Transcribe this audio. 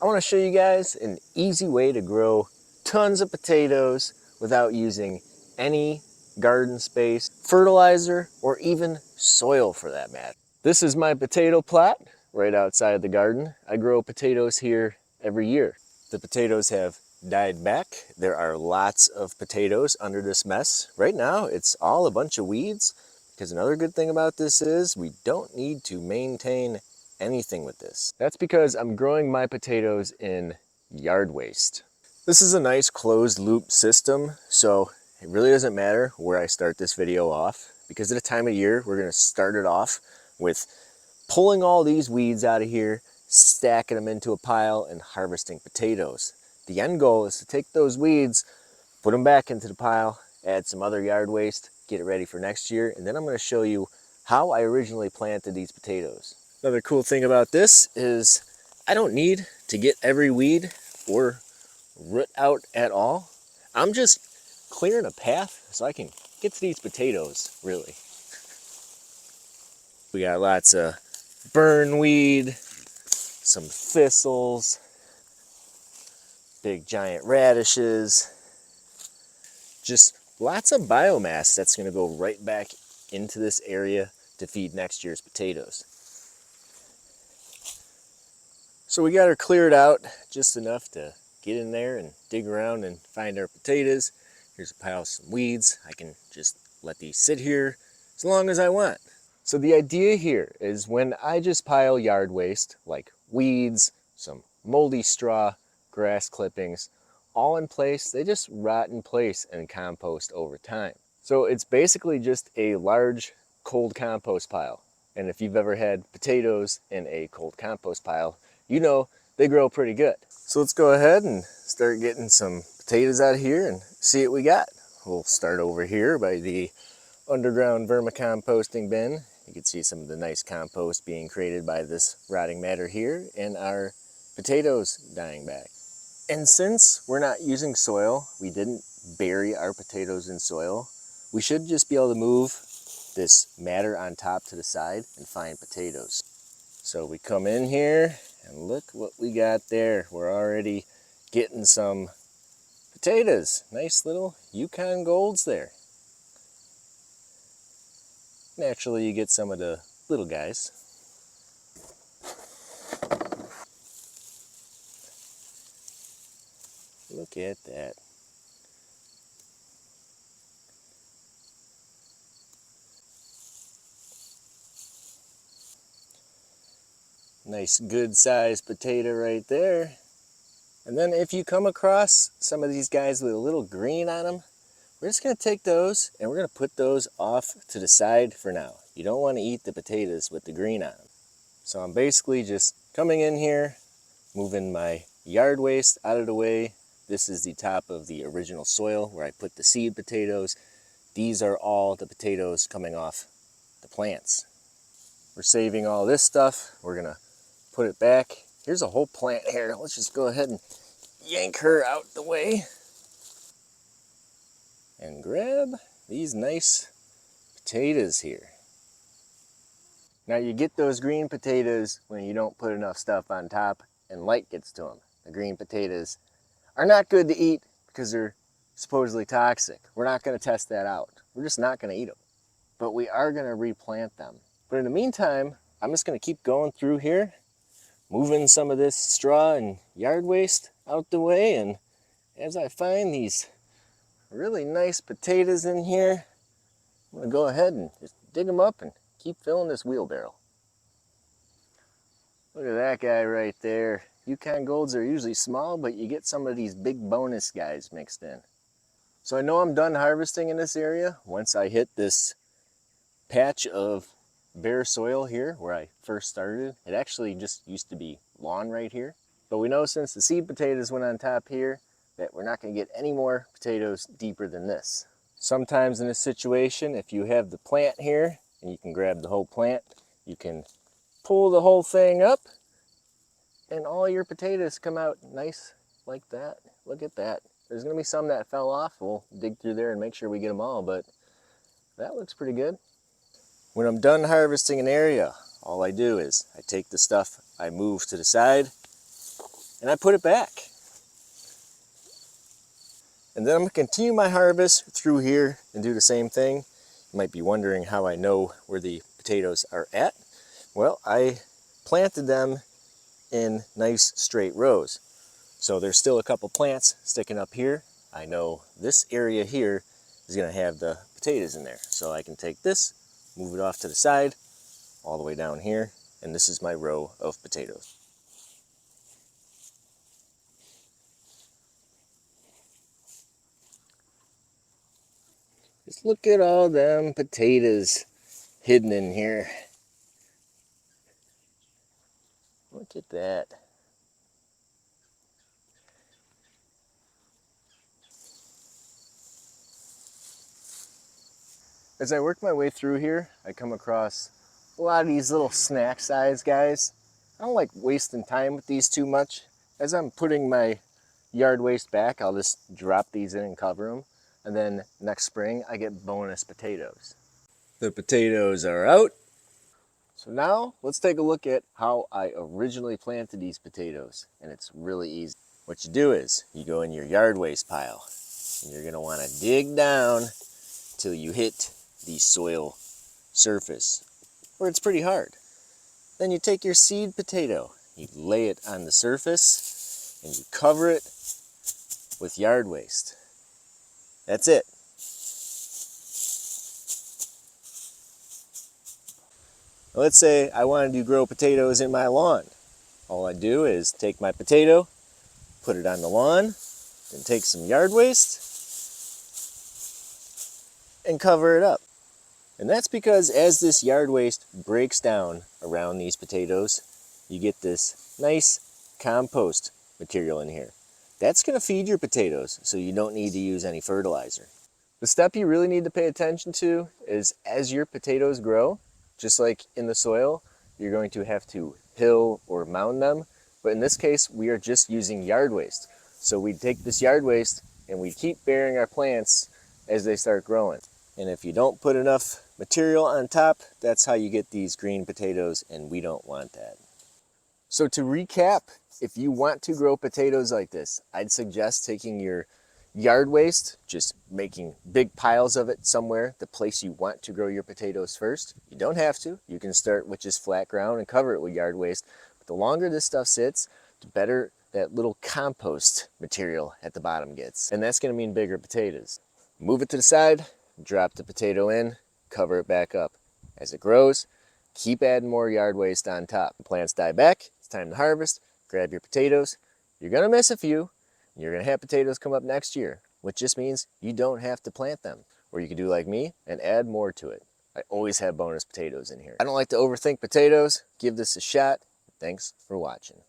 I want to show you guys an easy way to grow tons of potatoes without using any garden space, fertilizer, or even soil for that matter. This is my potato plot right outside the garden. I grow potatoes here every year. The potatoes have died back. There are lots of potatoes under this mess. Right now, it's all a bunch of weeds, because another good thing about this is we don't need to maintain anything with this. That's because I'm growing my potatoes in yard waste. This is a nice closed loop system, so it really doesn't matter where I start this video off, because at a time of year, we're gonna start it off with pulling all these weeds out of here, stacking them into a pile, and harvesting potatoes. The end goal is to take those weeds, put them back into the pile, add some other yard waste, get it ready for next year, and then I'm going to show you how I originally planted these potatoes. Another cool thing about this is I don't need to get every weed or root out at all. I'm just clearing a path so I can get to these potatoes, really. We got lots of burnweed, some thistles, big giant radishes, just lots of biomass that's going to go right back into this area to feed next year's potatoes. So we got her cleared out just enough to get in there and dig around and find our potatoes. Here's a pile of some weeds. I can just let these sit here as long as I want. So the idea here is when I just pile yard waste like weeds, some moldy straw, grass clippings, all in place, they just rot in place and compost over time. So it's basically just a large cold compost pile. And if you've ever had potatoes in a cold compost pile, you know they grow pretty good. So let's go ahead and start getting some potatoes out of here and see what we got. We'll start over here by the underground vermicomposting bin. You can see some of the nice compost being created by this rotting matter here and our potatoes dying back. And since we're not using soil, we didn't bury our potatoes in soil, we should just be able to move this matter on top to the side and find potatoes. So we come in here and look what we got there. We're already getting some potatoes. Nice little Yukon Golds there. Naturally, you get some of the little guys. Look at that. Nice good sized potato right there. And then if you come across some of these guys with a little green on them, we're just going to take those and we're going to put those off to the side for now. You don't want to eat the potatoes with the green on them. So I'm basically just coming in here, moving my yard waste out of the way. This is the top of the original soil where I put the seed potatoes. These are all the potatoes coming off the plants. We're saving all this stuff. We're going to put it back. Here's a whole plant here. Let's just go ahead and yank her out the way and grab these nice potatoes here. Now you get those green potatoes when you don't put enough stuff on top and light gets to them. The green potatoes are not good to eat because they're supposedly toxic. We're not going to test that out. We're just not going to eat them. But we are going to replant them. But in the meantime, I'm just going to keep going through here, moving some of this straw and yard waste out the way, and as I find these really nice potatoes in here, I'm going to go ahead and just dig them up and keep filling this wheelbarrow. Look at that guy right there. Yukon Golds are usually small, but you get some of these big bonus guys mixed in. So I know I'm done harvesting in this area once I hit this patch of bare soil here where I first started. It actually just used to be lawn right here. But we know since the seed potatoes went on top here that we're not going to get any more potatoes deeper than this. Sometimes in this situation, if you have the plant here and you can grab the whole plant, you can pull the whole thing up and all your potatoes come out nice like that. Look at that. There's going to be some that fell off. We'll dig through there and make sure we get them all, but that looks pretty good. When I'm done harvesting an area, all I do is I take the stuff I move to the side and I put it back. And then I'm gonna continue my harvest through here and do the same thing. You might be wondering how I know where the potatoes are at. Well, I planted them in nice straight rows. So there's still a couple plants sticking up here. I know this area here is gonna have the potatoes in there. So I can take this, move it off to the side, all the way down here, and this is my row of potatoes. Just look at all them potatoes hidden in here. Look at that. As I work my way through here, I come across a lot of these little snack size guys. I don't like wasting time with these too much. As I'm putting my yard waste back, I'll just drop these in and cover them. And then next spring, I get bonus potatoes. The potatoes are out. So now let's take a look at how I originally planted these potatoes. And it's really easy. What you do is you go in your yard waste pile and you're gonna wanna dig down till you hit the soil surface, where it's pretty hard. Then you take your seed potato, you lay it on the surface, and you cover it with yard waste. That's it. Now let's say I wanted to grow potatoes in my lawn. All I do is take my potato, put it on the lawn, then take some yard waste, and cover it up. And that's because as this yard waste breaks down around these potatoes, you get this nice compost material in here. That's going to feed your potatoes, so you don't need to use any fertilizer. The step you really need to pay attention to is as your potatoes grow, just like in the soil, you're going to have to hill or mound them. But in this case, we are just using yard waste. So we take this yard waste and we keep burying our plants as they start growing. And if you don't put enough material on top, that's how you get these green potatoes, and we don't want that. So to recap, if you want to grow potatoes like this, I'd suggest taking your yard waste, just making big piles of it somewhere, the place you want to grow your potatoes first. You don't have to. You can start with just flat ground and cover it with yard waste. But the longer this stuff sits, the better that little compost material at the bottom gets. And that's going to mean bigger potatoes. Move it to the side, drop the potato in, cover it back up. As it grows, keep adding more yard waste on top. The plants die back, it's time to harvest, grab your potatoes. You're gonna miss a few, you're gonna have potatoes come up next year, which just means you don't have to plant them. Or you can do like me and add more to it. I always have bonus potatoes in here. I don't like to overthink potatoes. Give this a shot. Thanks for watching.